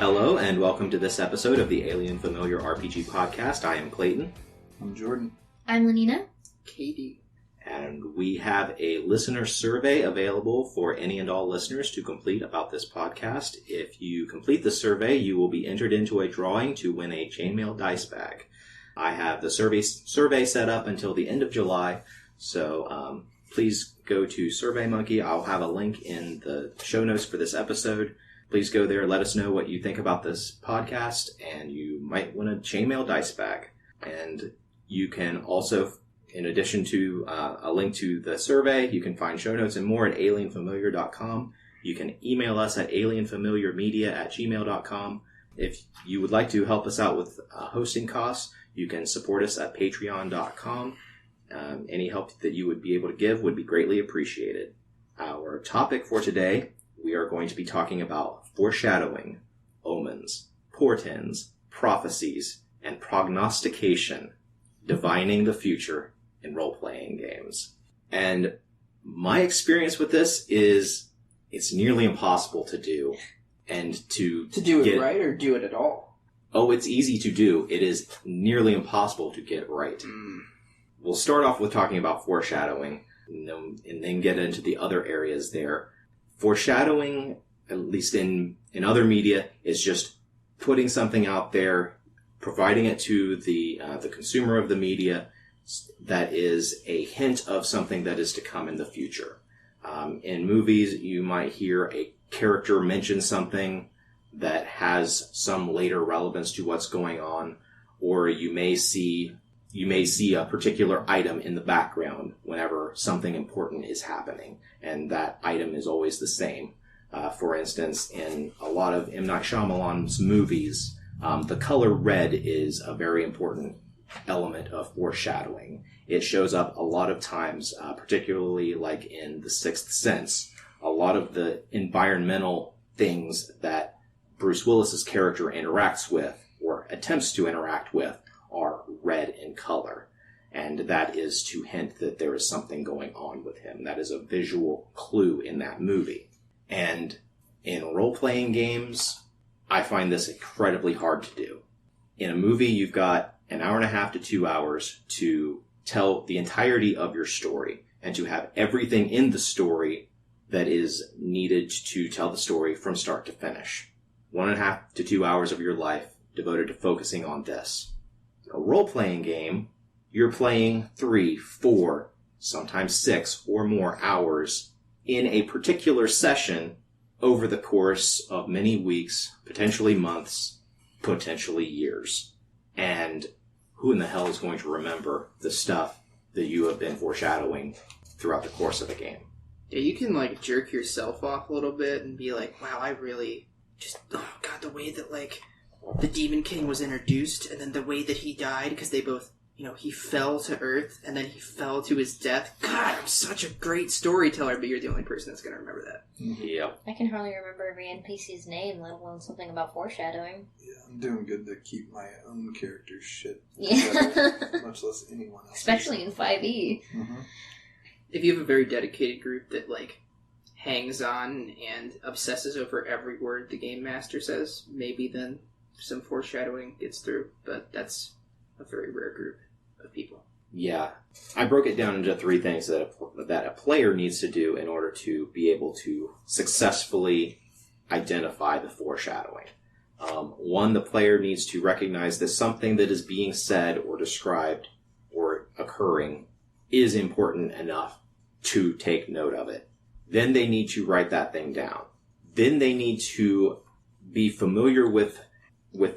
Hello, and welcome to this episode of the Alien Familiar RPG Podcast. I am Clayton. I'm Jordan. I'm Lanina. Katie. And we have a listener survey available for any and all listeners to complete about this podcast. If you complete the survey, you will be entered into a drawing to win a chainmail dice bag. I have the survey set up until the end of July, so please go to SurveyMonkey. I'll have a link in the show notes for this episode. Please go there, let us know what you think about this podcast, and you might win a chainmail dice bag. And you can also, in addition to a link to the survey, you can find show notes and more at alienfamiliar.com. You can email us at alienfamiliarmedia@gmail.com. If you would like to help us out with hosting costs, you can support us at patreon.com. Any help that you would be able to give would be greatly appreciated. Our topic for today, we are going to be talking about foreshadowing, omens, portents, prophecies, and prognostication, divining the future in role-playing games. And my experience with this is it's nearly impossible to do. And to do it right or do it at all? Oh, it's easy to do. It is nearly impossible to get right. We'll start off with talking about foreshadowing, and then get into the other areas there. Foreshadowing, at least in other media, is just putting something out there, providing it to the consumer of the media that is a hint of something that is to come in the future. In movies, you might hear a character mention something that has some later relevance to what's going on, or you may see a particular item in the background whenever something important is happening, and that item is always the same. For instance, in a lot of M. Night Shyamalan's movies, the color red is a very important element of foreshadowing. It shows up a lot of times, particularly like in The Sixth Sense. A lot of the environmental things that Bruce Willis's character interacts with, or attempts to interact with, are red in color. And that is to hint that there is something going on with him. That is a visual clue in that movie. And in role-playing games, I find this incredibly hard to do. In a movie, you've got an hour and a half to 2 hours to tell the entirety of your story and to have everything in the story that is needed to tell the story from start to finish. 1.5 to 2 hours of your life devoted to focusing on this. A role-playing game, you're playing 3, 4, sometimes 6 or more hours in a particular session over the course of many weeks, potentially months, potentially years. And who in the hell is going to remember the stuff that you have been foreshadowing throughout the course of the game? Yeah, you can, jerk yourself off a little bit and be like, wow, I really just, oh god, the way that, the Demon King was introduced, and then the way that he died, because they both, he fell to Earth, and then he fell to his death. God, I'm such a great storyteller, but you're the only person that's going to remember that. Yep. I can hardly remember every NPC's name, let alone something about foreshadowing. Yeah, I'm doing good to keep my own character's shit Yeah. together, much less anyone else. Especially in 5e. Mm-hmm. If you have a very dedicated group that, hangs on and obsesses over every word the game master says, maybe then some foreshadowing gets through, but that's a very rare group of people. Yeah. I broke it down into 3 things that a player needs to do in order to be able to successfully identify the foreshadowing. 1, the player needs to recognize that something that is being said or described or occurring is important enough to take note of it. Then they need to write that thing down. Then they need to be familiar with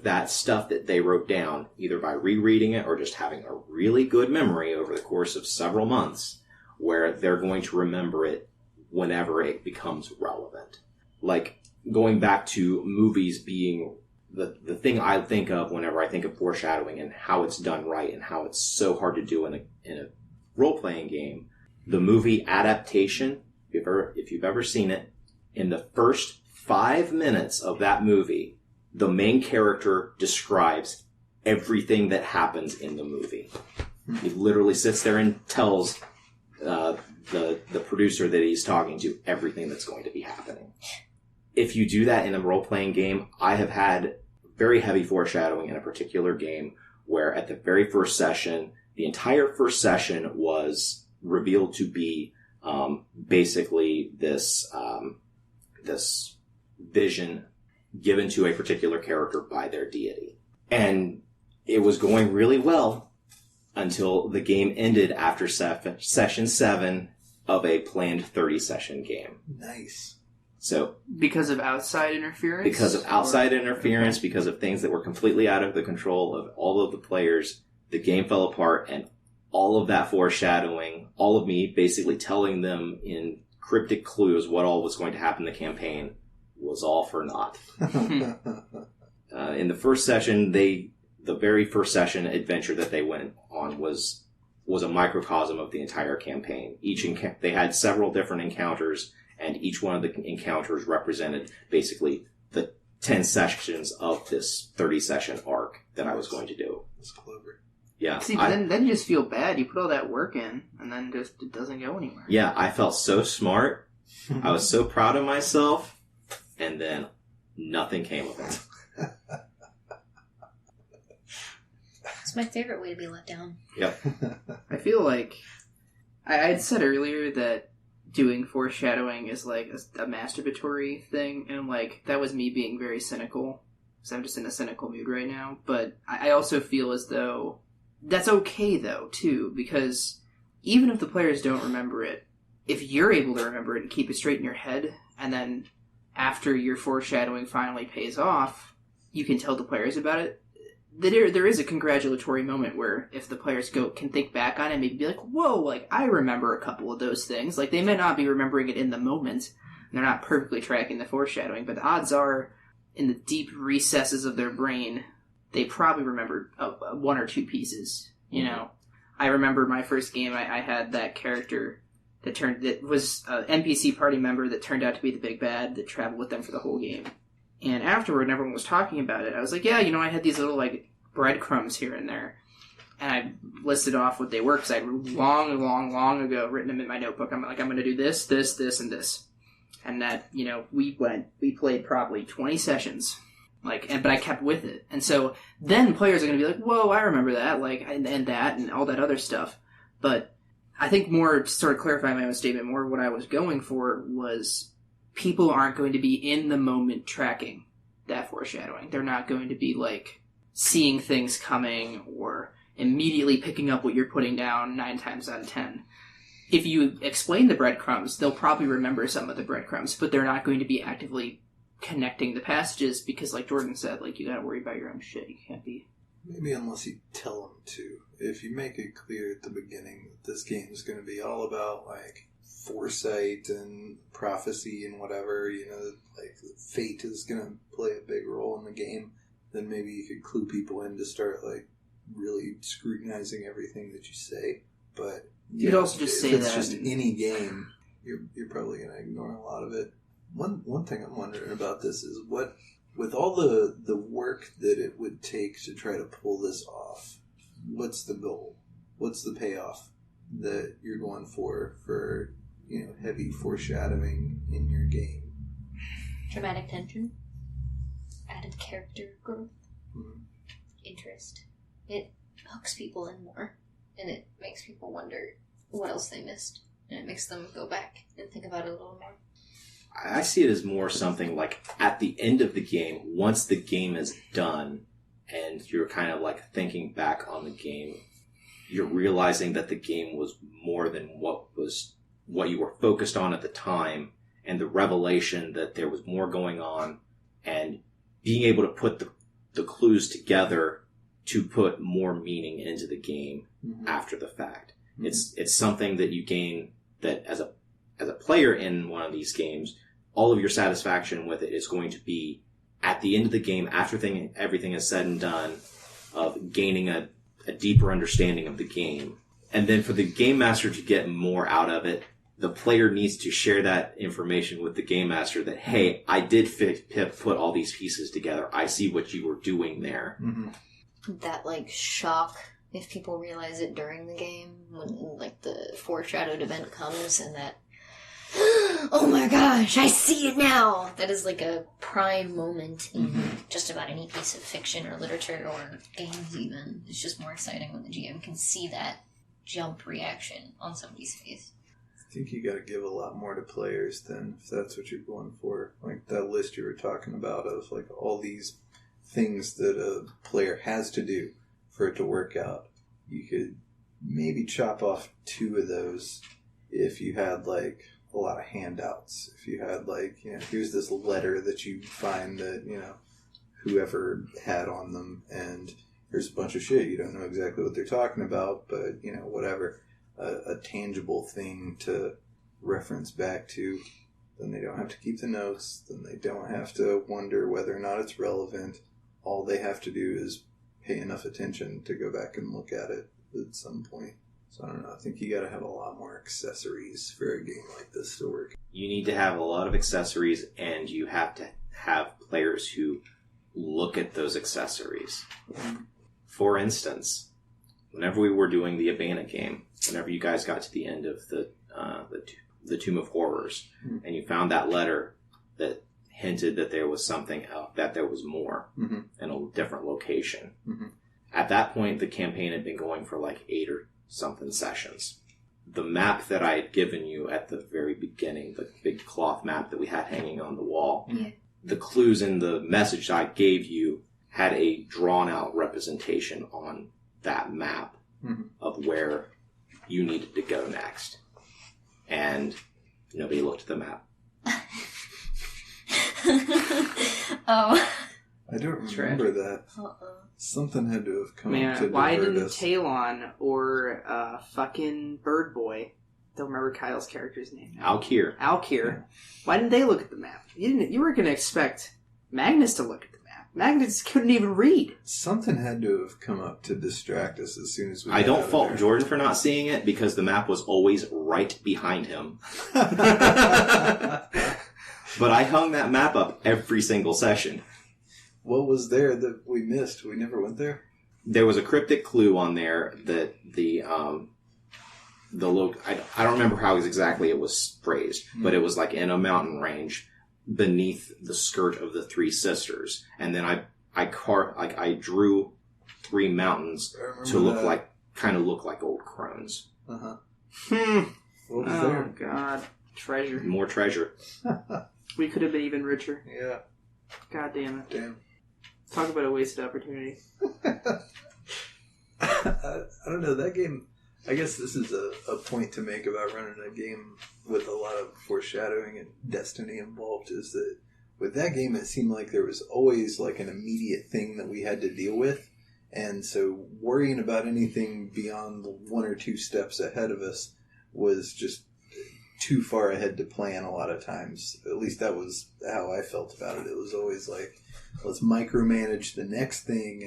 that stuff that they wrote down, either by rereading it or just having a really good memory over the course of several months, where they're going to remember it whenever it becomes relevant. Like, going back to movies being the thing I think of whenever I think of foreshadowing and how it's done right and how it's so hard to do in a role-playing game. The movie adaptation, if you've ever seen it, in the first 5 minutes of that movie, the main character describes everything that happens in the movie. He literally sits there and tells the producer that he's talking to everything that's going to be happening. if you do that in a role-playing game, I have had very heavy foreshadowing in a particular game where at the very first session, the entire first session was revealed to be basically this vision given to a particular character by their deity. And it was going really well until the game ended after session 7 of a planned 30-session game. Nice. So Because of outside interference? because of outside interference, because of things that were completely out of the control of all of the players, the game fell apart, and all of that foreshadowing, all of me basically telling them in cryptic clues what all was going to happen in the campaign, was all for naught. In the first session, the very first session adventure that they went on was a microcosm of the entire campaign. They had several different encounters, and each one of the encounters represented basically the 10 sections of this 30-session arc that I was going to do. That's clever. Yeah. See, but then you just feel bad. You put all that work in, and then just it doesn't go anywhere. Yeah, I felt so smart. I was so proud of myself, and then nothing came of it. It's my favorite way to be let down. Yep. I feel like I had said earlier that doing foreshadowing is like a masturbatory thing, and like that was me being very cynical, because I'm just in a cynical mood right now. But I also feel as though that's okay though too, because even if the players don't remember it, if you're able to remember it and keep it straight in your head, and then after your foreshadowing finally pays off, you can tell the players about it. There is a congratulatory moment where if the players can think back on it, maybe be like, whoa, like, I remember a couple of those things. Like, they may not be remembering it in the moment, and they're not perfectly tracking the foreshadowing, but the odds are, in the deep recesses of their brain, they probably remembered one or two pieces, you know? I remember my first game, I had that character that was an NPC party member that turned out to be the big bad that traveled with them for the whole game. And afterward, when everyone was talking about it, I was like, yeah, you know, I had these little, like, breadcrumbs here and there. And I listed off what they were, because I'd long ago written them in my notebook. I'm like, I'm going to do this, this, this, and this. And that, you know, we played probably 20 sessions. But I kept with it. And so then players are going to be like, whoa, I remember that, like, and that, and all that other stuff. But I think more, to sort of clarify my own statement, more what I was going for was people aren't going to be in the moment tracking that foreshadowing. They're not going to be, like, seeing things coming or immediately picking up what you're putting down 9 times out of 10. If you explain the breadcrumbs, they'll probably remember some of the breadcrumbs, but they're not going to be actively connecting the passages because, like Jordan said, like, you gotta worry about your own shit. You can't be... Maybe unless you tell them to. If you make it clear at the beginning that this game is going to be all about, like, foresight and prophecy and whatever, you know, like fate is going to play a big role in the game, then maybe you could clue people in to start, like, really scrutinizing everything that you say. But you could also just say if it's that just any game, you're probably going to ignore a lot of it. One thing I'm wondering about this is what, with all the work that it would take to try to pull this off, what's the goal? What's the payoff that you're going for, you know, heavy foreshadowing in your game? Dramatic tension. Added character growth. Mm-hmm. Interest. It hooks people in more. And it makes people wonder what else they missed. And it makes them go back and think about it a little more. I see it as more something like at the end of the game, once the game is done and you're kind of like thinking back on the game, you're realizing that the game was more than what you were focused on at the time, and the revelation that there was more going on, and being able to put the clues together to put more meaning into the game after the fact. Mm-hmm. It's something that you gain that as a player in one of these games, all of your satisfaction with it is going to be at the end of the game, after everything is said and done, of gaining a deeper understanding of the game. And then for the game master to get more out of it, the player needs to share that information with the game master that, hey, I did put all these pieces together. I see what you were doing there. Mm-hmm. That, like, shock, if people realize it during the game, when, like, the foreshadowed event comes and that, oh my gosh, I see it now! That is like a prime moment in just about any piece of fiction or literature or games even. It's just more exciting when the GM can see that jump reaction on somebody's face. I think you got to give a lot more to players then, if that's what you're going for. Like that list you were talking about of like all these things that a player has to do for it to work out. You could maybe chop off 2 of those if you had like a lot of handouts. If you had like, here's this letter that you find that, whoever had on them, and here's a bunch of shit. You don't know exactly what they're talking about, but, whatever. A tangible thing to reference back to. Then they don't have to keep the notes. Then they don't have to wonder whether or not it's relevant. All they have to do is pay enough attention to go back and look at it at some point. So I don't know. I think you got to have a lot more accessories for a game like this to work. You need to have a lot of accessories, and you have to have players who look at those accessories. For instance, whenever we were doing the Abana game, whenever you guys got to the end of the Tomb of Horrors, and you found that letter that hinted that there was something else, that there was more in a different location. At that point, the campaign had been going for like 8 or something sessions. The map that I had given you at the very beginning, the big cloth map that we had hanging on the wall, the clues in the message I gave you had a drawn-out representation on that map of where you needed to go next. And nobody looked at the map. Oh. I don't remember that. Something had to have come up to why divert didn't us. Talon or fucking Bird Boy, don't remember Kyle's character's name now. Alkir. Why didn't they look at the map? You weren't going to expect Magnus to look at the map. Magnus couldn't even read. Something had to have come up to distract us as soon as we I got don't out of fault there. Jordan for not seeing it, because the map was always right behind him. But I hung that map up every single session. What was there that we missed? We never went there? There was a cryptic clue on there that I don't remember how exactly it was phrased, but it was like in a mountain range beneath the skirt of the 3 sisters, and then I drew 3 mountains to look like old crones. What was there? Oh god, treasure. More treasure. We could have been even richer. Yeah. God damn it. Damn. Talk about a wasted opportunity. I don't know, that game, I guess this is a point to make about running a game with a lot of foreshadowing and destiny involved, is that with that game it seemed like there was always like an immediate thing that we had to deal with, and so worrying about anything beyond the 1 or 2 steps ahead of us was just too far ahead to plan a lot of times. At least that was how I felt about it. It was always like, let's micromanage the next thing,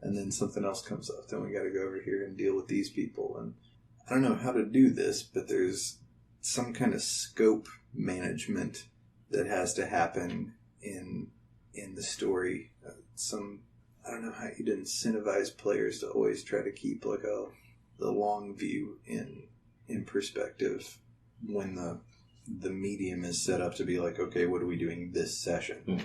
and then something else comes up. Then we got to go over here and deal with these people. And I don't know how to do this, but there's some kind of scope management that has to happen in the story. I don't know how you'd incentivize players to always try to keep like the long view in perspective when the medium is set up to be like, okay, what are we doing this session?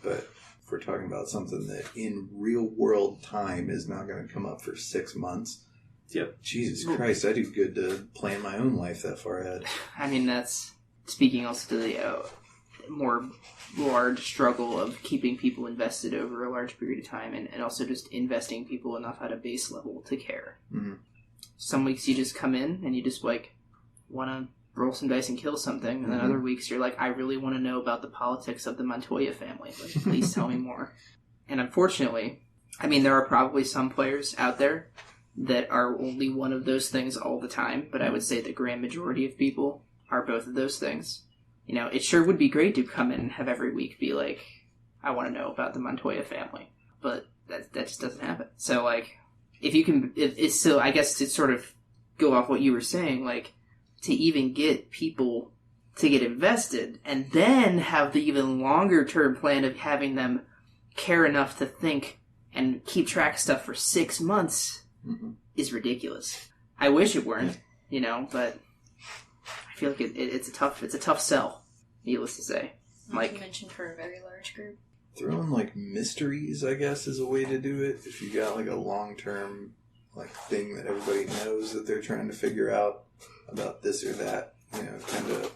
But if we're talking about something that in real world time is not going to come up for 6 months, Jesus Christ, I do good to plan my own life that far ahead. I mean, that's speaking also to the more large struggle of keeping people invested over a large period of time, and also just investing people enough at a base level to care. Some weeks you just come in and you just like want to roll some dice and kill something, and then other weeks you're like, I really want to know about the politics of the Montoya family. Like, please tell me more. And unfortunately, I mean, there are probably some players out there that are only one of those things all the time, but I would say the grand majority of people are both of those things. It sure would be great to come in and have every week be like, I want to know about the Montoya family. But that just doesn't happen. So, like, if you can, it's still, I guess to sort of go off what you were saying, like, to even get people to get invested and then have the even longer term plan of having them care enough to think and keep track of stuff for 6 months is ridiculous. I wish it weren't, but I feel like it's a tough sell, needless to say. Not to mention for a very large group. Throwing like mysteries, I guess, is a way to do it. If you got like a long-term like thing that everybody knows that they're trying to figure out about this or that, kind of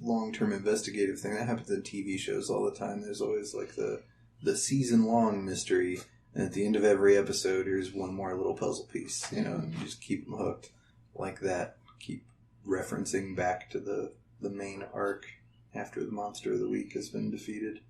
long-term investigative thing. That happens in TV shows all the time. There's always like the season-long mystery, and at the end of every episode, here's one more little puzzle piece. You just keep them hooked like that. Keep referencing back to the main arc after the monster of the week has been defeated.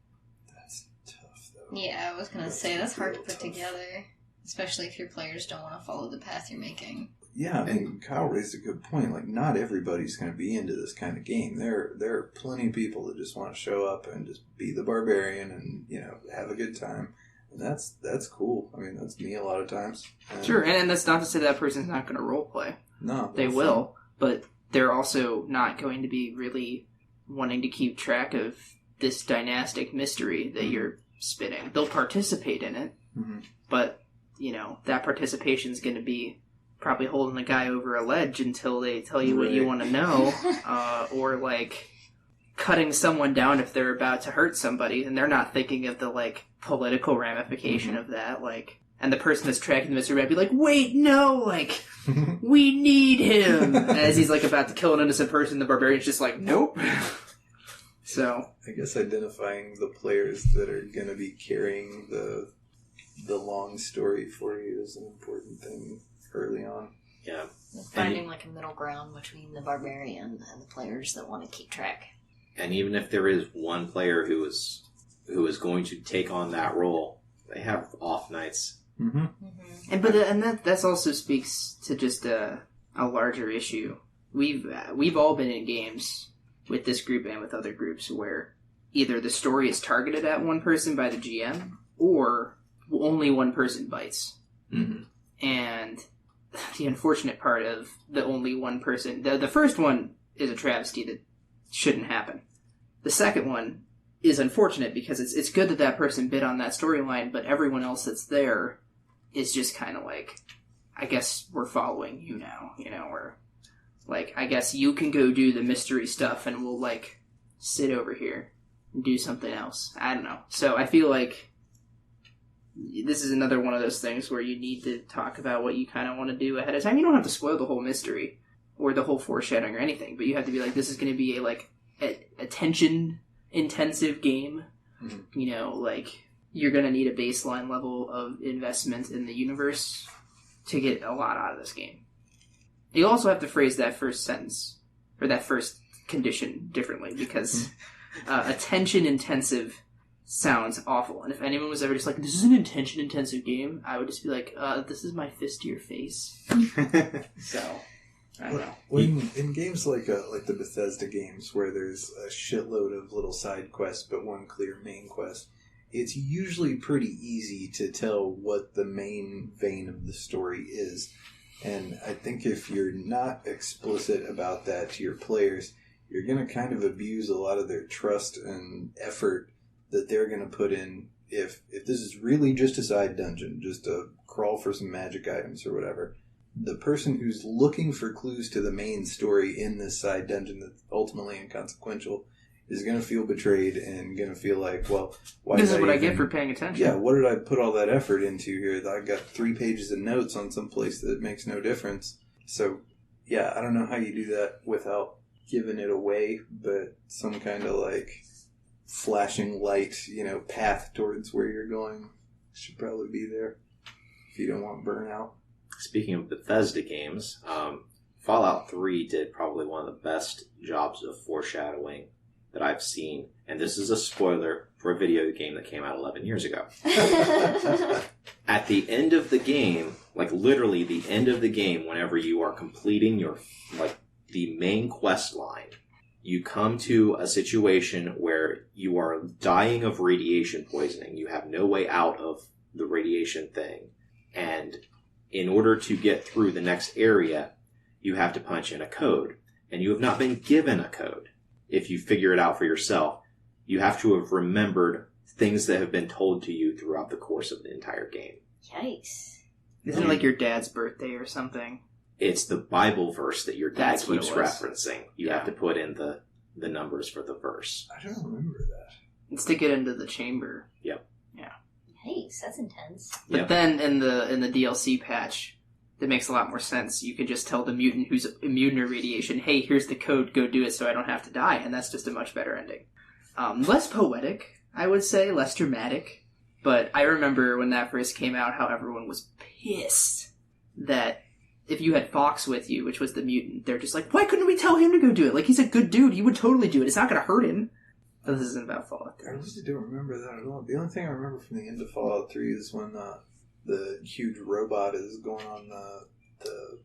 That's tough, though. Yeah, I was going to say, that's hard to put together. Especially if your players don't want to follow the path you're making. Yeah, and Kyle raised a good point. Like, not everybody's going to be into this kind of game. There are plenty of people that just want to show up and just be the barbarian and, have a good time. And that's cool. I mean, that's me a lot of times. Sure, and that's not to say that person's not going to roleplay. No. They will, but they're also not going to be really wanting to keep track of this dynastic mystery that you're spitting. They'll participate in it, but, that participation is going to be probably holding a guy over a ledge until they tell you what you want to know, or, like, cutting someone down if they're about to hurt somebody, and they're not thinking of the, like, political ramification of that, like... And the person that's tracking the mystery might be like, wait, no, like, we need him. As he's, like, about to kill an innocent person, the barbarian's just like, nope. So. I guess identifying the players that are going to be carrying the long story for you is an important thing early on. Yeah. Finding, like, a middle ground between the barbarian and the players that want to keep track. And even if there is one player who is going to take on that role, they have off nights. Mm-hmm. And that also speaks to just a larger issue. We've all been in games with this group and with other groups where either the story is targeted at one person by the GM or only one person bites. Mm-hmm. And the unfortunate part of the only one person, the first one is a travesty that shouldn't happen. The second one is unfortunate because it's good that person bit on that storyline, but everyone else that's there is just kind of like, I guess we're following you now, or like, I guess you can go do the mystery stuff and we'll like sit over here and do something else. I don't know. So I feel like this is another one of those things where you need to talk about what you kind of want to do ahead of time. You don't have to spoil the whole mystery or the whole foreshadowing or anything, but you have to be like, this is going to be a attention intensive game. Like, you're going to need a baseline level of investment in the universe to get a lot out of this game. You also have to phrase that first sentence, or that first condition differently, because attention-intensive sounds awful. And if anyone was ever just like, this is an attention-intensive game, I would just be like, this is my fist to your face. So, I don't know. In games like the Bethesda games, where there's a shitload of little side quests but one clear main quest, it's usually pretty easy to tell what the main vein of the story is. And I think if you're not explicit about that to your players, you're going to kind of abuse a lot of their trust and effort that they're going to put in. If this is really just a side dungeon, just a crawl for some magic items or whatever, the person who's looking for clues to the main story in this side dungeon that's ultimately inconsequential is going to feel betrayed and going to feel like, well, why this is what I get for paying attention. Yeah, what did I put all that effort into here? I got 3 pages of notes on some place that makes no difference. So, yeah, I don't know how you do that without giving it away, but some kind of, like, flashing light, path towards where you're going should probably be there if you don't want burnout. Speaking of Bethesda games, Fallout 3 did probably one of the best jobs of foreshadowing that I've seen, and this is a spoiler for a video game that came out 11 years ago. At the end of the game, like literally the end of the game, whenever you are completing your, like, the main quest line, you come to a situation where you are dying of radiation poisoning. You have no way out of the radiation thing, and in order to get through the next area, you have to punch in a code, and you have not been given a code. If you figure it out for yourself, you have to have remembered things that have been told to you throughout the course of the entire game. Yikes. Isn't it like your dad's birthday or something? It's the Bible verse that your dad That's what keeps it was. referencing. You have to put in the numbers for the verse. I don't remember that. It's to get into the chamber. Yikes, that's intense. But then in the DLC patch, that makes a lot more sense. You could just tell the mutant who's immune to radiation, hey, here's the code, go do it so I don't have to die. And that's just a much better ending. Less poetic, I would say, less dramatic. But I remember when that first came out, how everyone was pissed that if you had Fox with you, which was the mutant, they're just like, why couldn't we tell him to go do it? Like, he's a good dude. He would totally do it. It's not going to hurt him. But this isn't about Fallout 3. I really don't remember that at all. The only thing I remember from the end of Fallout 3 is when the huge robot is going on the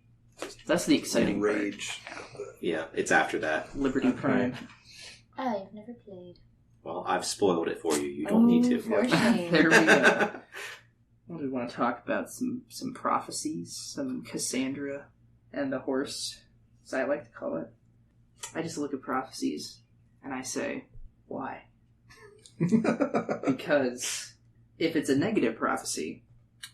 That's the exciting part. rage. Yeah, it's after that. Liberty Okay. Prime. I've never played. Well, I've spoiled it for you. You don't need to. For shame. There we go. Well, do we want to talk about some prophecies, some Cassandra and the horse, as I like to call it. I just look at prophecies and I say, why? Because if it's a negative prophecy,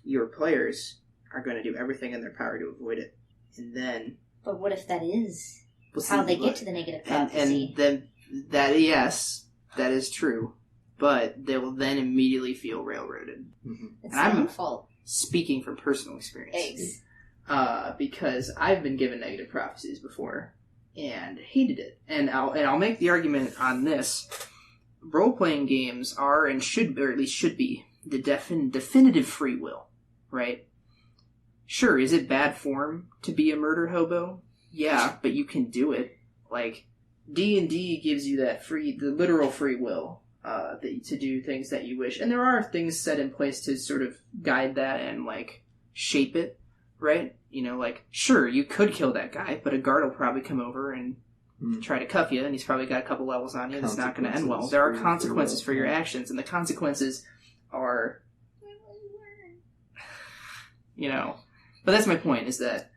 your players are going to do everything in their power to avoid it. And then... But what if that is we'll how see, they get to the negative prophecy? And then, yes, that is true. But they will then immediately feel railroaded. It's And I'm their own fault. Speaking from personal experience. Eggs. Because I've been given negative prophecies before and hated it. And I'll make the argument on this. Role-playing games are and should, or at least should be, the definitive free will, right? Sure, is it bad form to be a murder hobo? Yeah, but you can do it. Like, D&D gives you that the literal free will to do things that you wish. And there are things set in place to sort of guide that and, like, shape it, right? You know, like, sure, you could kill that guy, but a guard will probably come over and try to cuff you, and he's probably got a couple levels on you, and it's not going to end well. There are consequences for your actions, and the consequences are, you know... But that's my point, is that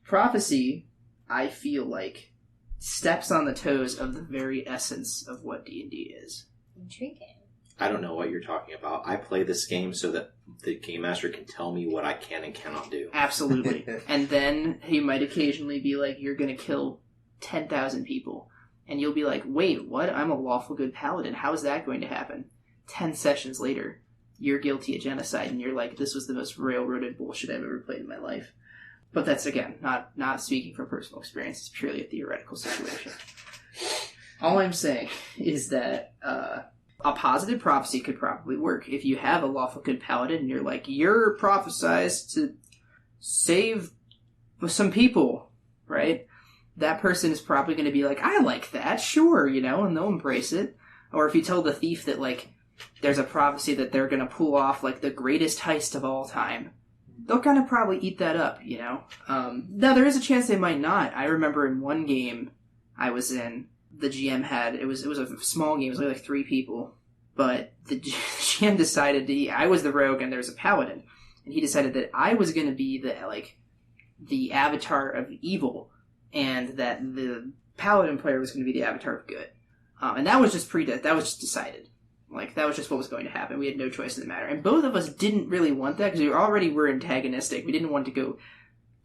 prophecy, I feel like, steps on the toes of the very essence of what D&D is. Intriguing. I don't know what you're talking about. I play this game so that the game master can tell me what I can and cannot do. Absolutely. And then he might occasionally be like, you're going to kill 10,000 people. And you'll be like, wait, what? I'm a lawful good paladin. How is that going to happen? 10 sessions later, you're guilty of genocide, and you're like, this was the most railroaded bullshit I've ever played in my life. But that's, again, not speaking from personal experience. It's purely a theoretical situation. All I'm saying is that a positive prophecy could probably work. If you have a lawful good paladin, and you're like, you're prophesized to save some people, right? That person is probably going to be like, I like that, sure, you know, and they'll embrace it. Or if you tell the thief that, like, there's a prophecy that they're going to pull off, like, the greatest heist of all time, they'll kind of probably eat that up, you know? Now, there is a chance they might not. I remember in one game I was in, the GM had, it was a small game, it was only like 3 people, but the GM decided I was the rogue and there was a paladin, and he decided that I was going to be the avatar of evil, and that the paladin player was going to be the avatar of good. And that was just decided. Like, that was just what was going to happen. We had no choice in the matter. And both of us didn't really want that, because we already were antagonistic. We didn't want to go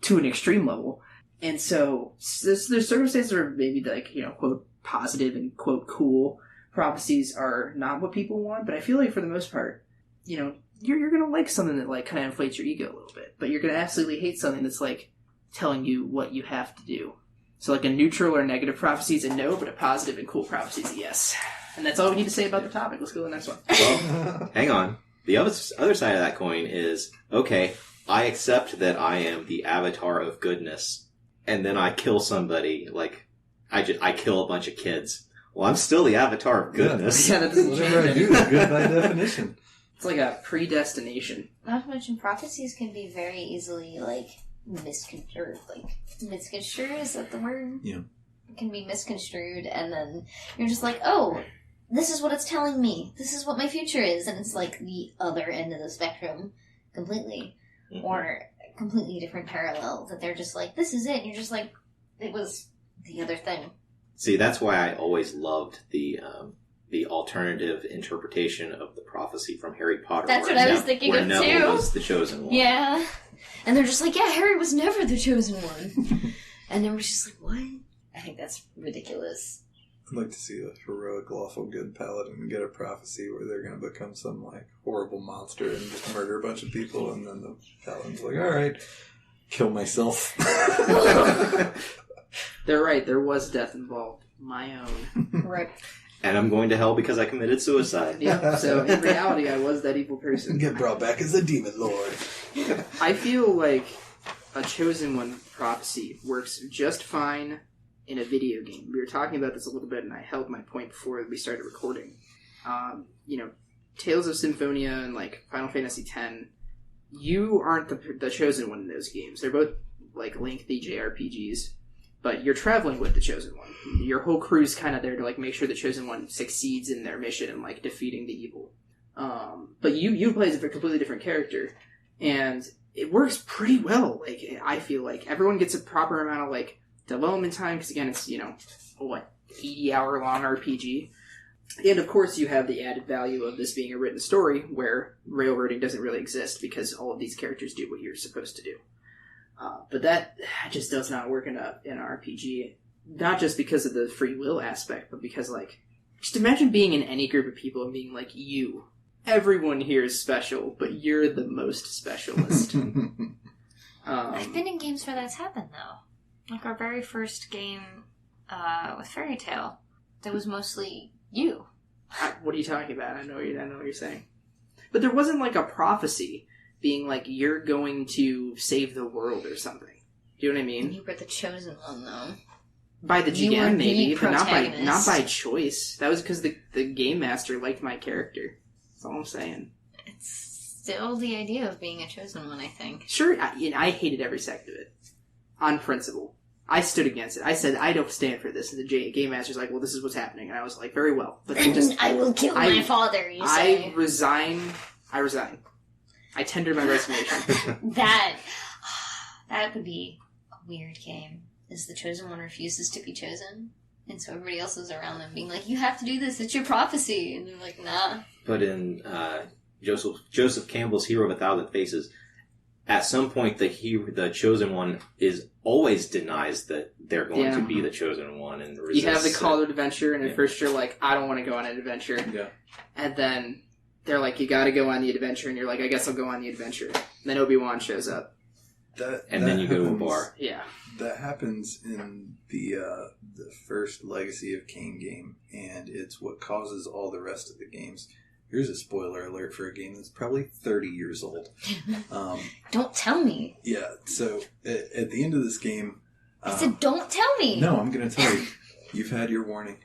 to an extreme level. And so, there's circumstances where maybe, like, you know, quote, positive and, quote, cool prophecies are not what people want. But I feel like, for the most part, you know, you're going to like something that, like, kind of inflates your ego a little bit. But you're going to absolutely hate something that's, like, telling you what you have to do. So, like, a neutral or negative prophecy is a no, but a positive and cool prophecy is a yes. And that's all we need to say about the topic. Let's go to the next one. Well, hang on. The other side of that coin is, okay, I accept that I am the avatar of goodness, and then I kill somebody, like, I kill a bunch of kids. Well, I'm still the avatar of goodness. Yeah, that doesn't change Whatever I do is good by definition. It's like a predestination. Not to mention, prophecies can be very easily, like, misconstrued. Like, misconstrued, is that the word? Yeah. It can be misconstrued, and then you're just like, oh, this is what it's telling me. This is what my future is. And it's like the other end of the spectrum completely. Mm-hmm. Or a completely different parallel that they're just like, this is it. And you're just like, it was the other thing. See, that's why I always loved the the alternative interpretation of the prophecy from Harry Potter. That's what I was thinking where of, Neville too. was the chosen one. Yeah. And they're just like, yeah, Harry was never the chosen one. And then we're just like, what? I think that's ridiculous. I'd like to see the heroic, lawful good paladin get a prophecy where they're going to become some, like, horrible monster and just murder a bunch of people, and then the paladin's like, alright, kill myself. They're right, there was death involved. My own. Right. And I'm going to hell because I committed suicide. Yep, so in reality, I was that evil person. Get brought back as a demon lord. I feel like a chosen one prophecy works just fine in a video game. We were talking about this a little bit, and I held my point before we started recording. Tales of Symphonia and like Final Fantasy X, you aren't the chosen one in those games. They're both like lengthy JRPGs, but you're traveling with the chosen one. Your whole crew's kind of there to like make sure the chosen one succeeds in their mission and like defeating the evil. But you play as a completely different character, and it works pretty well. Like I feel like everyone gets a proper amount of like development time, because again, it's 80-hour long RPG, and of course you have the added value of this being a written story where railroading doesn't really exist because all of these characters do what you're supposed to do. But that just does not work in an RPG, not just because of the free will aspect, but because like just imagine being in any group of people and being like, everyone here is special, but you're the most specialist. I've been in games where that's happened, though. Like our very first game with Fairy Tail, that was mostly you. What are you talking about? I know what you're saying. But there wasn't like a prophecy being like, you're going to save the world or something. Do you know what I mean? You were the chosen one, though. By the You were GM, the maybe, but protagonist. not by choice. That was because the game master liked my character. That's all I'm saying. It's still the idea of being a chosen one, I think. Sure, I hated every second of it. On principle. I stood against it. I said, I don't stand for this. And the game master's like, well, this is what's happening. And I was like, very well. But I will kill my father, you say. I resign. I tendered my resignation. That would be a weird game. Is the chosen one refuses to be chosen? And so everybody else is around them being like, you have to do this, it's your prophecy. And they're like, nah. But in Joseph Campbell's Hero of a Thousand Faces, at some point the chosen one always denies that they're going to be the chosen one and resists. You have the call to adventure, and at first you're like, I don't want to go on an adventure. Yeah. And then they're like, you gotta go on the adventure, and you're like, I guess I'll go on the adventure. And then Obi-Wan shows up. Then you go to a bar. Yeah. That happens in the first Legacy of Kain game, and it's what causes all the rest of the games. Here's a spoiler alert for a game that's probably 30 years old. Don't tell me. Yeah, so at the end of this game... I said, don't tell me! No, I'm going to tell you. You've had your warning.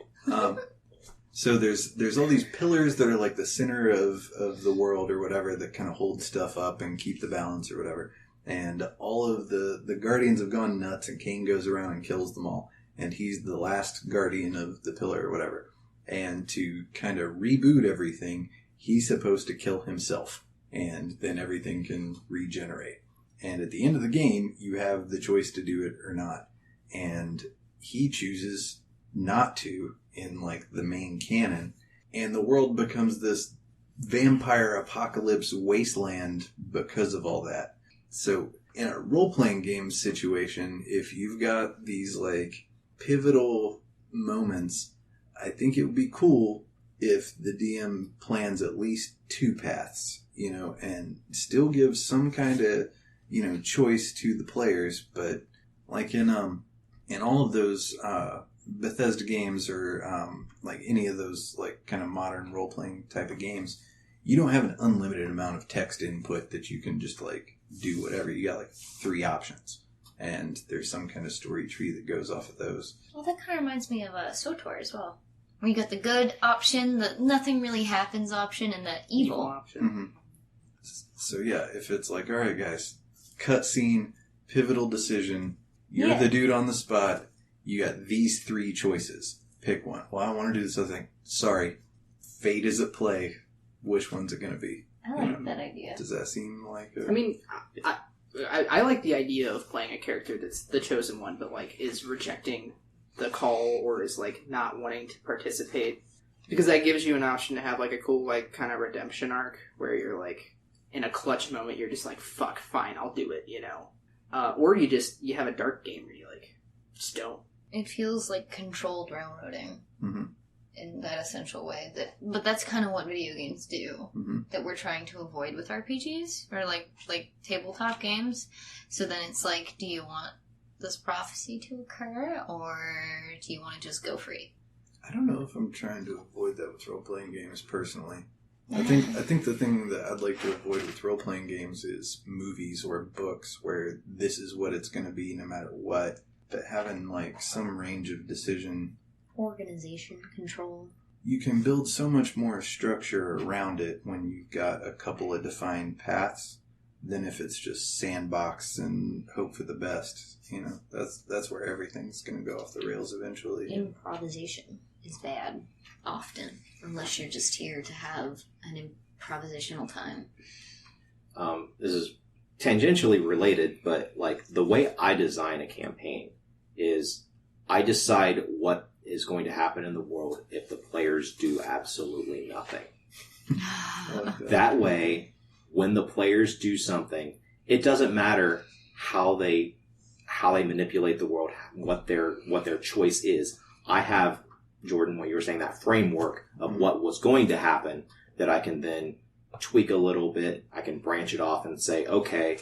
So there's all these pillars that are like the center of the world or whatever that kind of hold stuff up and keep the balance or whatever. And all of the Guardians have gone nuts, and Kain goes around and kills them all. And he's the last Guardian of the pillar or whatever. And to kind of reboot everything, he's supposed to kill himself. And then everything can regenerate. And at the end of the game, you have the choice to do it or not. And he chooses not to in, like, the main canon. And the world becomes this vampire apocalypse wasteland because of all that. So, in a role-playing game situation, if you've got these, like, pivotal moments, I think it would be cool if the DM plans at least two paths, and still gives some kind of, choice to the players. But, like, in all of those Bethesda games or, like, any of those, like, kind of modern role-playing type of games, you don't have an unlimited amount of text input that you can just, like, do whatever. You got like 3 options, and there's some kind of story tree that goes off of those. Well, that kind of reminds me of SWTOR as well, where you got the good option, the nothing really happens option, and the evil option. Mm-hmm. So yeah, if it's like, all right, guys, cutscene, pivotal decision, you're the dude on the spot. You got these 3 choices. Pick one. Well, I want to do this other thing. Sorry, fate is at play. Which one's it going to be? I like that idea. Does that seem like I mean, I like the idea of playing a character that's the chosen one, but, like, is rejecting the call or is, like, not wanting to participate. Because that gives you an option to have, like, a cool, like, kind of redemption arc where you're, like, in a clutch moment, you're just like, fuck, fine, I'll do it, you know? Or you have a dark game where you, like, just don't. It feels like controlled railroading. Mm-hmm. In that essential way. But that's kind of what video games do. Mm-hmm. That we're trying to avoid with RPGs. Or, like tabletop games. So then it's like, do you want this prophecy to occur? Or do you want to just go free? I don't know if I'm trying to avoid that with role-playing games, personally. I think the thing that I'd like to avoid with role-playing games is movies or books where this is what it's going to be no matter what. But having, like, some range of decision... Organization, control. You can build so much more structure around it when you've got a couple of defined paths than if it's just sandbox and hope for the best. You know, that's where everything's going to go off the rails eventually. Improvisation is bad, often, unless you're just here to have an improvisational time. This is tangentially related, but, like, the way I design a campaign is I decide what is going to happen in the world if the players do absolutely nothing. That way, when the players do something, it doesn't matter how they manipulate the world, what their choice is. I have, Jordan, what you were saying, that framework of what was going to happen that I can then tweak a little bit. I can branch it off and say, okay,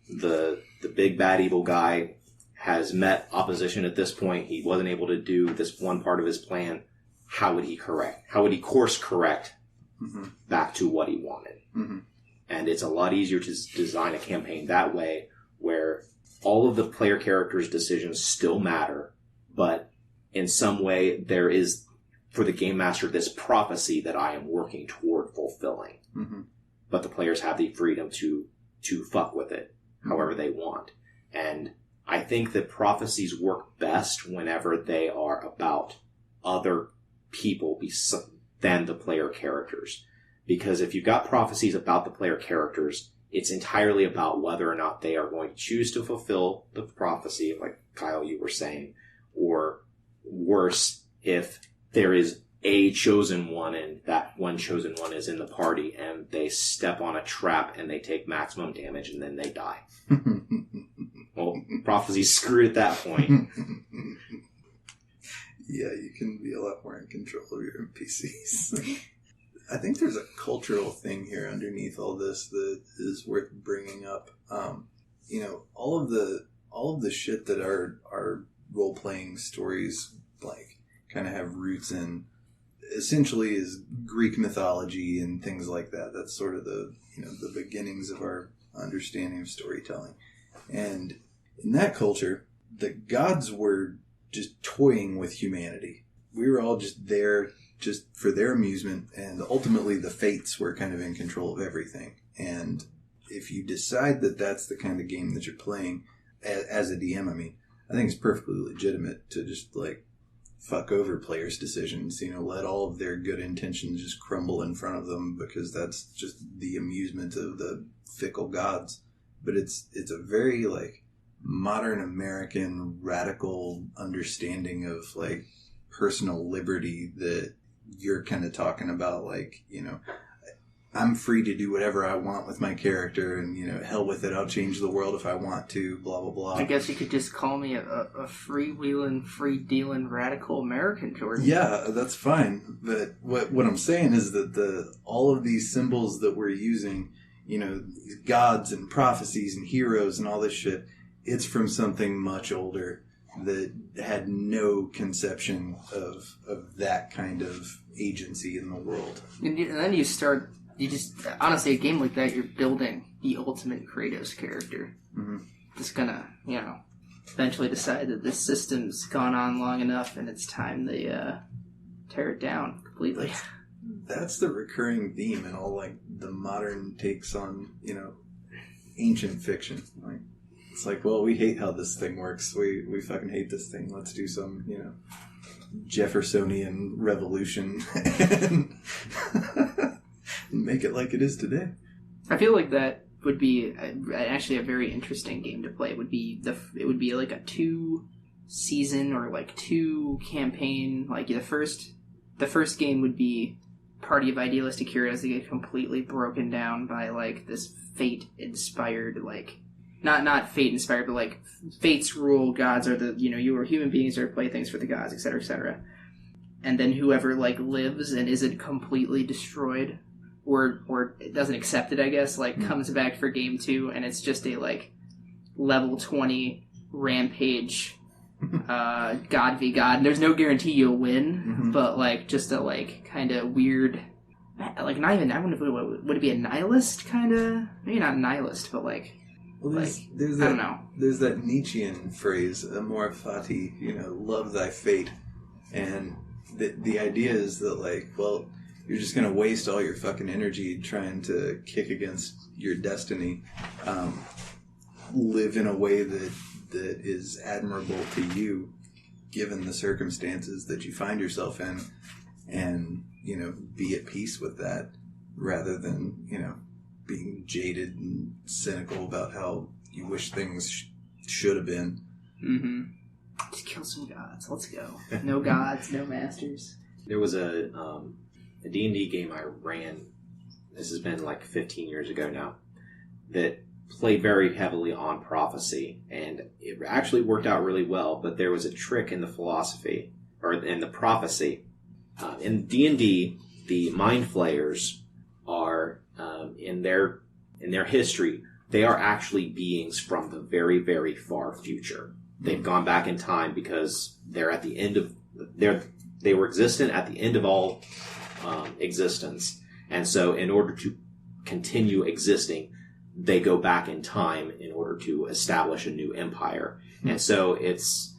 the big bad evil guy has met opposition at this point. He wasn't able to do this one part of his plan. How would he course correct back to what he wanted? Mm-hmm. And it's a lot easier to design a campaign that way, where all of the player characters' decisions still matter, but in some way there is, for the game master, this prophecy that I am working toward fulfilling. Mm-hmm. But the players have the freedom to fuck with it however they want. And I think that prophecies work best whenever they are about other people than the player characters. Because if you've got prophecies about the player characters, it's entirely about whether or not they are going to choose to fulfill the prophecy, like Kyle, you were saying, or worse, if there is a chosen one and that one chosen one is in the party and they step on a trap and they take maximum damage and then they die. Well, prophecy's screwed at that point. Yeah, you can be a lot more in control of your NPCs. I think there's a cultural thing here underneath all this that is worth bringing up. You know, all of the shit that our role-playing stories, like, kind of have roots in, essentially is Greek mythology and things like that. That's sort of the beginnings of our understanding of storytelling. And in that culture, the gods were just toying with humanity. We were all just there just for their amusement, and ultimately the fates were kind of in control of everything. And if you decide that that's the kind of game that you're playing as a DM, I mean, I think it's perfectly legitimate to just, like, fuck over players' decisions, let all of their good intentions just crumble in front of them, because that's just the amusement of the fickle gods. But it's a very, like, modern American radical understanding of, like, personal liberty that you're kind of talking about, like, I'm free to do whatever I want with my character, and, hell with it, I'll change the world if I want to, blah, blah, blah. I guess you could just call me a freewheeling, free-dealing radical American, Jordan. Yeah, that's fine. But what I'm saying is that all of these symbols that we're using, these gods and prophecies and heroes and all this shit, it's from something much older that had no conception of that kind of agency in the world. And then you just, honestly, a game like that, you're building the ultimate Kratos character. Mm-hmm. Just gonna, eventually decide that this system's gone on long enough and it's time they tear it down completely. That's the recurring theme in all, like, the modern takes on, ancient fiction. Like, it's like, well, we hate how this thing works. We fucking hate this thing. Let's do some, Jeffersonian revolution and make it like it is today. I feel like that would be actually a very interesting game to play. It would be like a 2-season or like 2-campaign. Like the first the first game would be Party of Idealistic Heroes that get completely broken down by, like, this fate-inspired, like... Not fate-inspired, but, like, fate's rule, gods are the... you are human beings are playthings for the gods, etc., etc. And then whoever, like, lives and isn't completely destroyed, or doesn't accept it, I guess, like, comes back for game 2, and it's just a, like, level 20 rampage... God v God. And there's no guarantee you'll win, but like just a like kind of weird, like not even. I wonder if would it be a nihilist kind of? Maybe not nihilist, but like. Well, there's I don't know. There's that Nietzschean phrase, "Amor fati," love thy fate, and the idea is that like, well, you're just gonna waste all your fucking energy trying to kick against your destiny. Live in a way that is admirable to you, given the circumstances that you find yourself in, and, be at peace with that, rather than, being jaded and cynical about how you wish things should have been. Mm-hmm. Just kill some gods. Let's go. No gods, no masters. There was a D&D game I ran, this has been like 15 years ago now, that played very heavily on prophecy, and it actually worked out really well, but there was a trick in the philosophy, or in the prophecy. In D&D, the Mind Flayers are, in their history, they are actually beings from the very, very far future. They've gone back in time because they're at the end of, they were existent at the end of all existence, and so in order to continue existing, they go back in time in order to establish a new empire. And so it's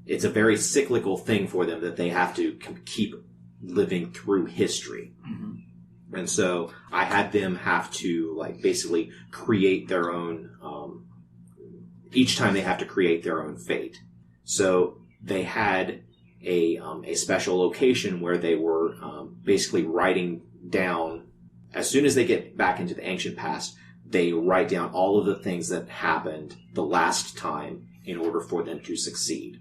a very cyclical thing for them that they have to keep living through history. Mm-hmm. And so I had them have to like basically create their own, each time they have to create their own fate. So they had a special location where they were basically writing down, as soon as they get back into the ancient past, they write down all of the things that happened the last time in order for them to succeed.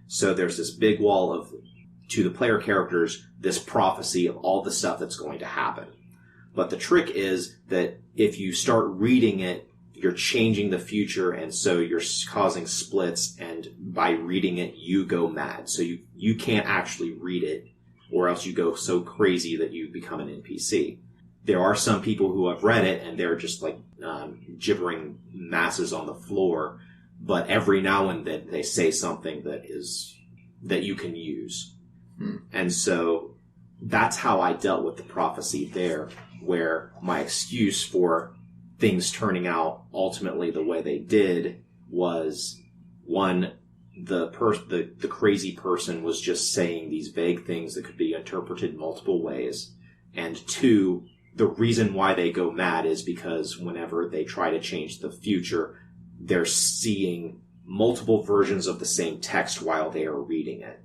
So there's this big wall of, to the player characters, this prophecy of all the stuff that's going to happen. But the trick is that if you start reading it, you're changing the future, and so you're causing splits, and by reading it, you go mad. So you can't actually read it, or else you go so crazy that you become an NPC. There are some people who have read it and they're just like gibbering masses on the floor, but every now and then they say something that you can use. And so that's how I dealt with the prophecy there, where my excuse for things turning out ultimately the way they did was, one, the crazy person was just saying these vague things that could be interpreted multiple ways, and two, the reason why they go mad is because whenever they try to change the future, they're seeing multiple versions of the same text while they are reading it.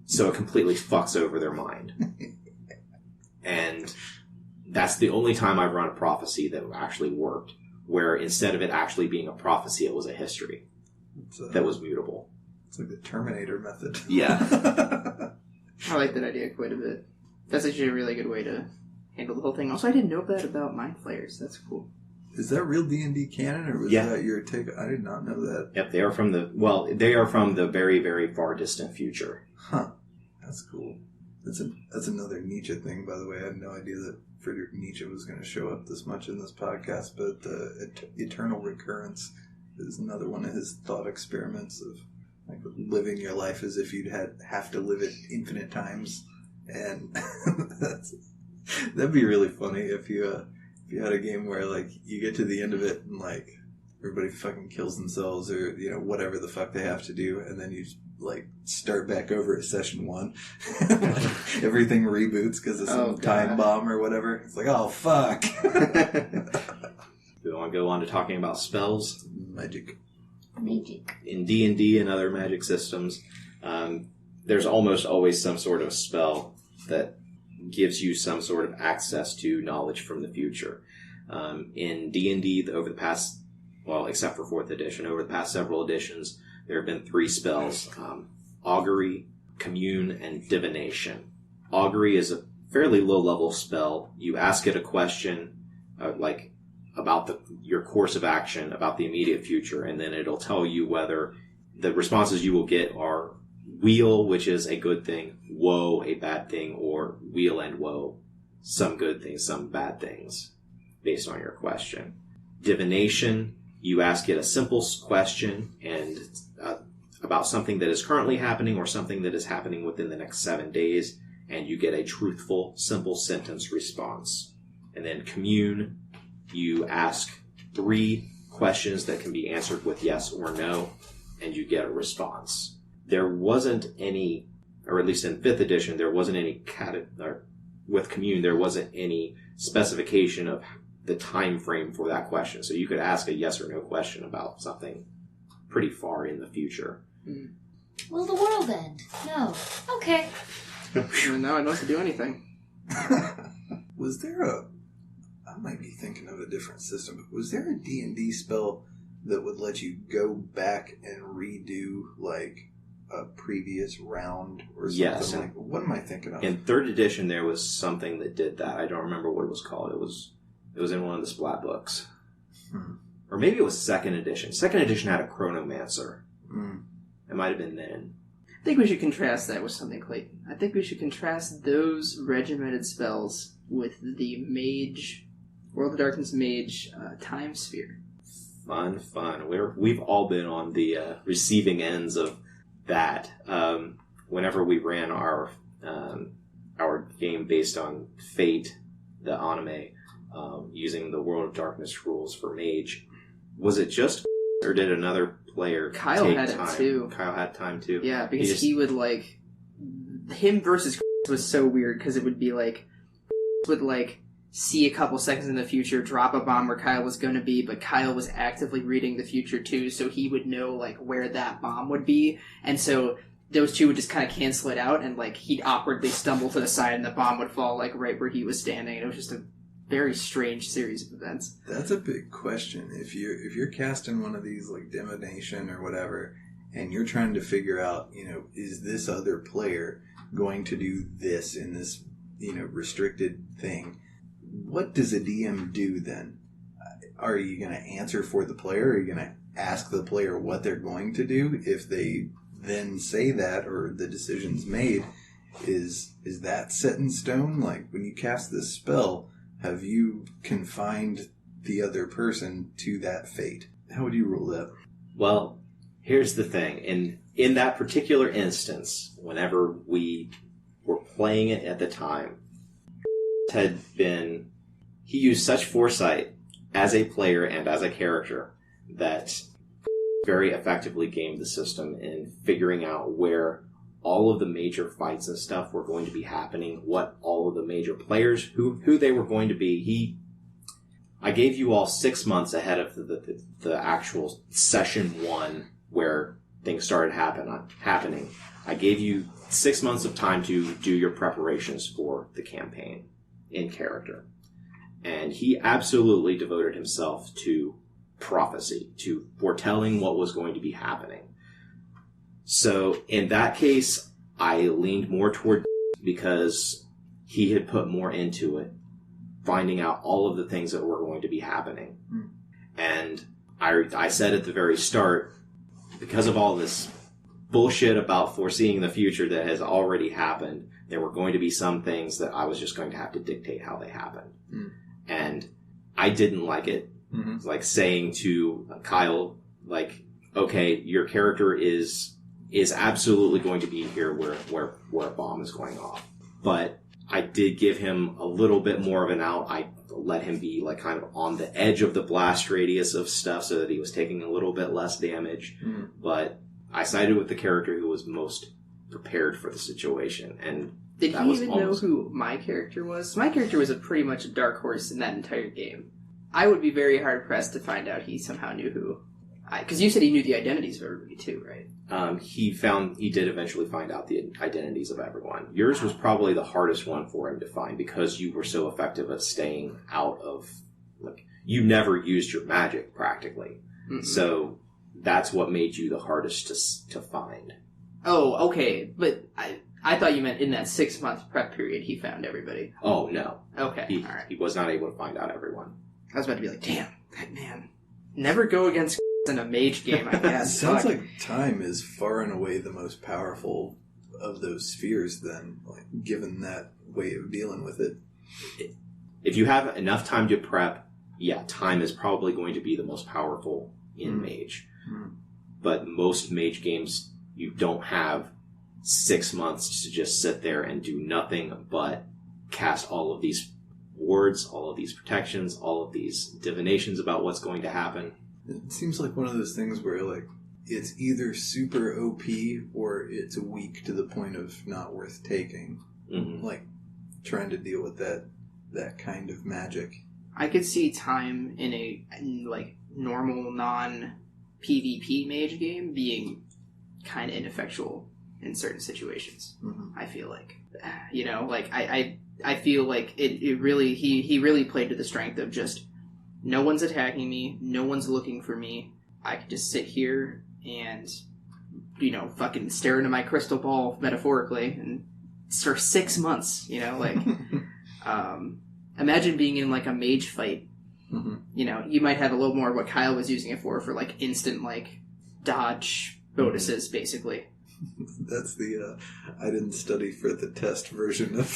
So it completely fucks over their mind. And that's the only time I've run a prophecy that actually worked, where instead of it actually being a prophecy, it was a history that was mutable. It's like the Terminator method. Yeah. I like that idea quite a bit. That's actually a really good way to handle the whole thing. Also, I didn't know that about Mind Flayers. That's cool. Is that real D&D canon, or was that your take? I did not know that. Yep, they are from the very, very far distant future. Huh. That's cool. That's another Nietzsche thing, by the way. I had no idea that Friedrich Nietzsche was going to show up this much in this podcast, but eternal recurrence is another one of his thought experiments of like living your life as if you'd have to live it infinite times. And that'd be really funny if you had a game where like you get to the end of it and like everybody fucking kills themselves or whatever the fuck they have to do, and then you like start back over at session 1. Like, everything reboots because of some time bomb or whatever. It's like, oh fuck. Do we want to go on to talking about spells? Magic. In D&D and other magic systems, there's almost always some sort of spell that gives you some sort of access to knowledge from the future. In D&D, over the past, well, except for 4th edition, over the past several editions, there have been 3 spells. Augury, commune, and divination. Augury is a fairly low-level spell. You ask it a question, about your course of action, about the immediate future, and then it'll tell you whether the responses you will get are weal, which is a good thing, woe, a bad thing, or weal and woe, some good things, some bad things, based on your question. Divination, you ask it a simple question and about something that is currently happening or something that is happening within the next 7 days, and you get a truthful, simple sentence response. And then commune, you ask 3 questions that can be answered with yes or no, and you get a response. There wasn't any, or at least in 5th edition, there wasn't any, with commune, there wasn't any specification of the time frame for that question. So you could ask a yes or no question about something pretty far in the future. Will the world end? No. Okay. Now I don't have to do anything. Was there I might be thinking of a different system, but was there a D&D spell that would let you go back and redo, like, a previous round or something? Yes. What am I thinking of? In 3rd edition, there was something that did that. I don't remember what it was called. It was in one of the Splat books. Or maybe it was 2nd edition. 2nd edition had a Chronomancer. It might have been then. I think we should contrast that with something, Clayton. I think we should contrast those regimented spells with the Mage, World of Darkness Mage Time Sphere. Fun. We've all been on the receiving ends of that. Whenever we ran our game based on Fate, the anime, using the World of Darkness rules for Mage, was it just, or did another player Kyle take had time? it too. Kyle had time too. Yeah, because he would him versus was so weird because it would be would see a couple seconds in the future, drop a bomb where Kyle was going to be, but Kyle was actively reading the future too, so he would know where that bomb would be, and so those two would just kind of cancel it out, and he'd awkwardly stumble to the side, and the bomb would fall right where he was standing. And it was just a very strange series of events. That's a big question. If you're casting one of these divination or whatever, and you're trying to figure out, is this other player going to do this in this, restricted thing? What does a DM do then? Are you going to answer for the player? Are you going to ask the player what they're going to do? If they then say that, or the decision's made, is that set in stone? When you cast this spell, have you confined the other person to that fate? How would you rule that? Well, here's the thing. In that particular instance, whenever we were playing it at the time, he used such foresight as a player and as a character that very effectively gamed the system in figuring out where all of the major fights and stuff were going to be happening, what all of the major players, who they were going to be. I gave you all 6 months ahead of the actual session 1 where things started happening. I gave you 6 months of time to do your preparations for the campaign in character. And he absolutely devoted himself to prophecy, to foretelling what was going to be happening. So in that case, I leaned more toward because he had put more into it, finding out all of the things that were going to be happening. And I said at the very start, because of all this bullshit about foreseeing the future that has already happened, there were going to be some things that I was just going to have to dictate how they happened. And I didn't like it. It's like saying to Kyle, okay, your character is absolutely going to be here where a bomb is going off. But I did give him a little bit more of an out. I let him be kind of on the edge of the blast radius of stuff so that he was taking a little bit less damage. But I sided with the character who was most prepared for the situation. And did he even know who my character was? My character was pretty much a dark horse in that entire game. I would be very hard pressed to find out he somehow knew who. Because you said he knew the identities of everybody too, right? He did eventually find out the identities of everyone. Yours was probably the hardest one for him to find because you were so effective at staying out of, you never used your magic practically. So that's what made you the hardest to find. Oh, okay. But I thought you meant in that 6-month prep period he found everybody. Oh, no. Okay, He, alright. he was not able to find out everyone. I was about to be like, damn, that man. Never go against in a mage game, I guess. Sounds Fuck. like time is far and away the most powerful of those spheres then, like, given that way of dealing with it. If you have enough time to prep, yeah, time is probably going to be the most powerful in Mage. But most Mage games, you don't have 6 months to just sit there and do nothing but cast all of these wards, all of these protections, all of these divinations about what's going to happen. It seems like one of those things where, like, it's either super OP or it's weak to the point of not worth taking. Mm-hmm. Like, trying to deal with that kind of magic. I could see time in a like normal non-PvP mage game being kind of ineffectual in certain situations. Mm-hmm. I feel like, you know, like I feel like it really he really played to the strength of just no one's attacking me, no one's looking for me. I could just sit here and, you know, fucking stare into my crystal ball metaphorically and for 6 months, you know, like. Imagine being in like a mage fight. Mm-hmm. You know, you might have a little more of what Kyle was using it for like instant like dodge bonuses, basically. That's the I didn't study for the test version of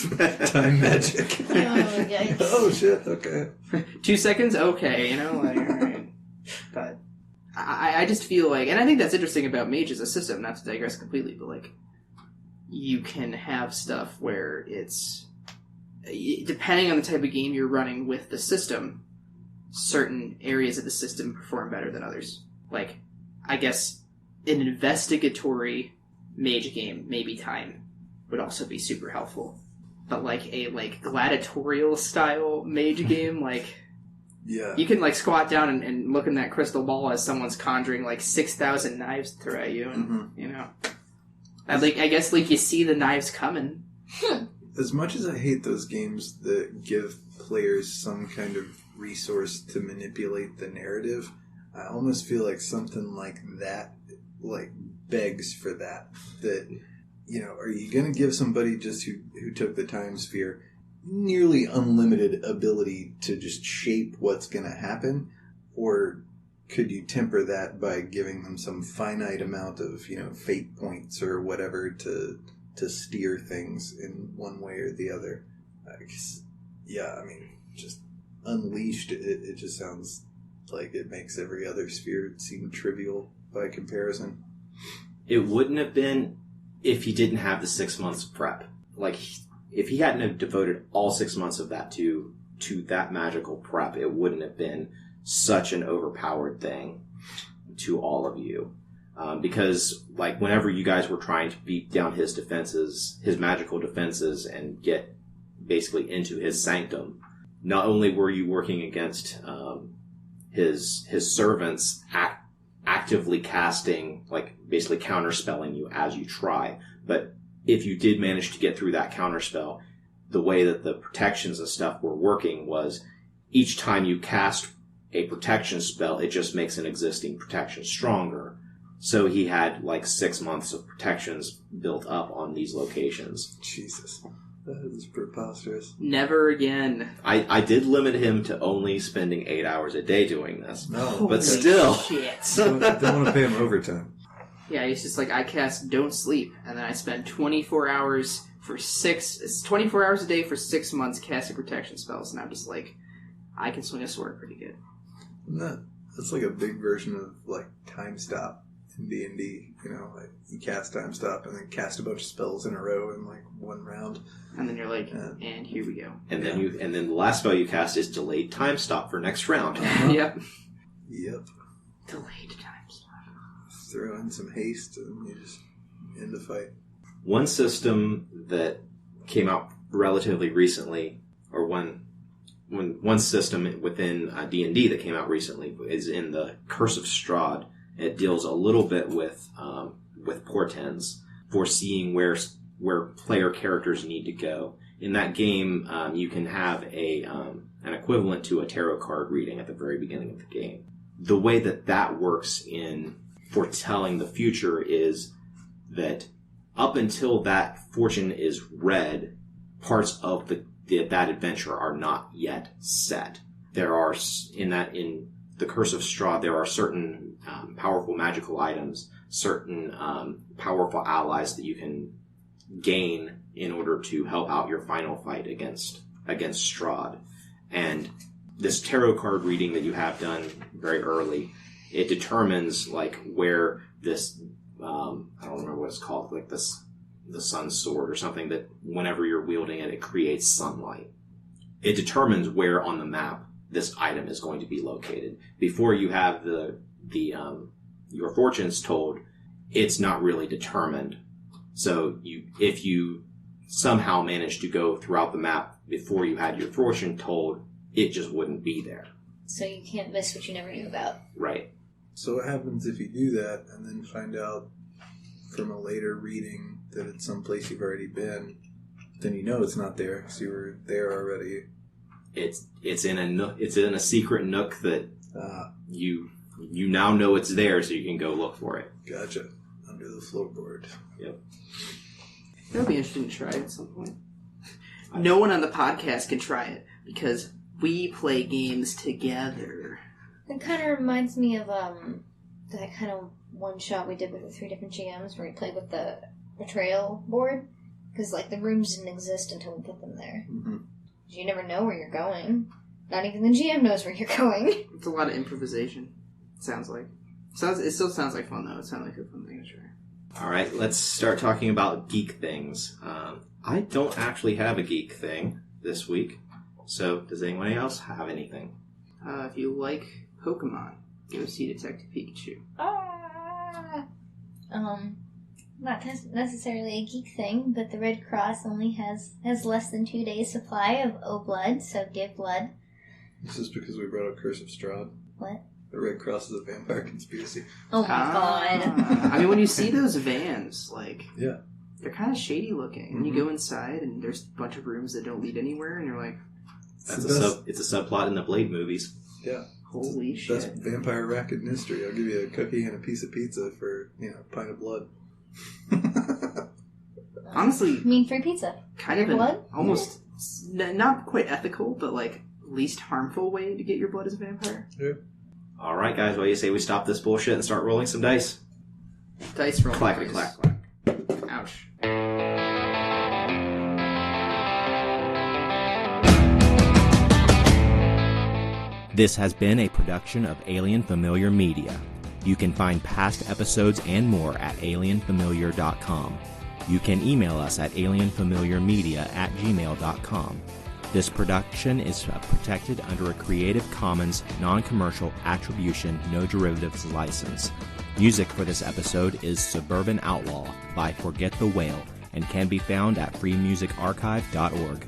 time magic. Oh, yikes. Oh shit! Okay. 2 seconds, okay, you know, like, all right. But I just feel like, and I think that's interesting about mage as a system. Not to digress completely, but like you can have stuff where it's. Depending on the type of game you're running with the system, certain areas of the system perform better than others. Like, I guess an investigatory mage game, maybe time, would also be super helpful. But like a gladiatorial style mage game, like Yeah. you can like squat down and look in that crystal ball as someone's conjuring like 6,000 knives to throw at you, and you know, I guess like you see the knives coming. As much as I hate those games that give players some kind of resource to manipulate the narrative, I almost feel like something like that, like, begs for that. That, you know, are you going to give somebody just who took the time sphere nearly unlimited ability to just shape what's going to happen? Or could you temper that by giving them some finite amount of, you know, fate points or whatever to steer things in one way or the other? Yeah, I mean, just Unleashed, it just sounds like it makes every other sphere seem trivial by comparison. It wouldn't have been if he didn't have the 6 months of prep. Like, if he hadn't have devoted all 6 months of that to that magical prep, it wouldn't have been such an overpowered thing to all of you. Because, like, whenever you guys were trying to beat down his defenses, his magical defenses, and get basically into his sanctum, not only were you working against his servants actively casting, like, basically counterspelling you as you try, but if you did manage to get through that counterspell, the way that the protections and stuff were working was each time you cast a protection spell, it just makes an existing protection stronger. So he had like 6 months of protections built up on these locations. Jesus. That is preposterous. Never again. I did limit him to only spending 8 hours a day doing this. No. But still. Shit. Don't want to pay him overtime. Yeah, it's just like I cast Don't Sleep, and then I spend 24 hours it's 24 hours a day for 6 months casting protection spells, and I'm just like, I can swing a sword pretty good. That's like a big version of like Time Stop in D&D. You know, like you cast Time Stop and then cast a bunch of spells in a row in like one round. And then you're like, and here we go. And then the last spell you cast is Delayed Time Stop for next round. Yep. Delayed time stop. Throw in some haste and you just end the fight. One system that came out relatively recently, or one system within D&D that came out recently is in the Curse of Strahd. It deals a little bit with portents, foreseeing where player characters need to go. In that game, you can have an equivalent to a tarot card reading at the very beginning of the game. The way that works in foretelling the future is that up until that fortune is read, parts of that adventure are not yet set. There are, in the Curse of Strahd, there are certain powerful magical items, certain powerful allies that you can gain in order to help out your final fight against Strahd. And this tarot card reading that you have done very early, it determines like where this I don't remember what it's called, like the sun sword or something, that whenever you're wielding it, it creates sunlight. It determines where on the map this item is going to be located. Before you have your fortunes told, it's not really determined. So if you somehow manage to go throughout the map before you had your fortune told, it just wouldn't be there. So you can't miss what you never knew about. Right. So what happens if you do that and then find out from a later reading that it's someplace you've already been? Then you know it's not there, so you were there already. It's in a secret nook that you now know it's there, so you can go look for it. Gotcha. Under the floorboard. Yep. That would be interesting to try at some point. No one on the podcast can try it because we play games together. It kind of reminds me of that kind of one shot we did with the 3 different GMs where we played with the betrayal board, because like the rooms didn't exist until we put them there. Mm-hmm. You never know where you're going. Not even the GM knows where you're going. It's a lot of improvisation. It sounds like. It still sounds like fun though. It sounds like a fun thing to try. All right, let's start talking about geek things. I don't actually have a geek thing this week, so does anyone else have anything? If you like Pokemon, go see Detective Pikachu. Not necessarily a geek thing, but the Red Cross only has less than 2 days supply of O blood, so give blood. This is because we brought up Curse of Strahd. What? The Red Cross is a vampire conspiracy. Oh my god. I mean, when you see those vans, like, yeah, they're kind of shady looking. And you go inside, and there's a bunch of rooms that don't lead anywhere, and you're like, it's a subplot in the Blade movies. Yeah. Holy shit. Best vampire racket in history. I'll give you a cookie and a piece of pizza for, a pint of blood. Honestly, I mean, free pizza. Kind of blood? Almost not quite ethical, but like least harmful way to get your blood as a vampire. Yeah. All right, guys. What do you say we stop this bullshit and start rolling some dice? Dice roll. Clackety clack clack. Ouch. This has been a production of Alien Familiar Media. You can find past episodes and more at alienfamiliar.com. You can email us at alienfamiliarmedia@gmail.com. This production is protected under a Creative Commons non-commercial attribution, no derivatives license. Music for this episode is Suburban Outlaw by Forget the Whale and can be found at freemusicarchive.org.